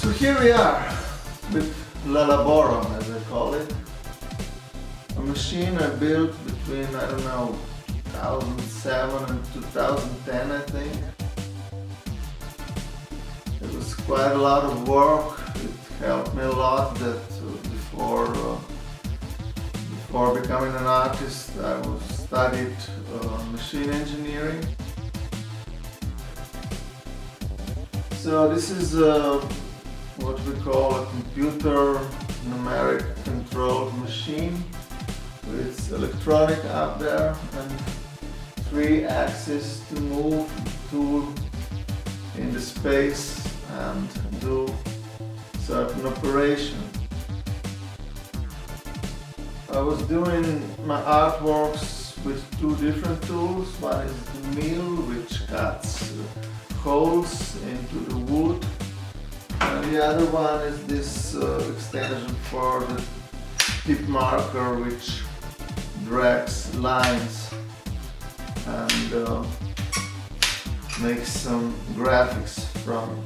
So here we are with Laborum, as I call it. A machine I built between, I don't know, 2007 and 2010, I think. It was quite a lot of work. It helped me a lot that before becoming an artist I studied machine engineering. So this is what we call a computer numeric controlled machine with electronic up there and 3 axes to move the tool in the space and do certain operation. I was doing my artworks with 2 different tools. One is the mill, which cuts holes into the wood, and the other one is this extension for the tip marker, which drags lines and makes some graphics from it.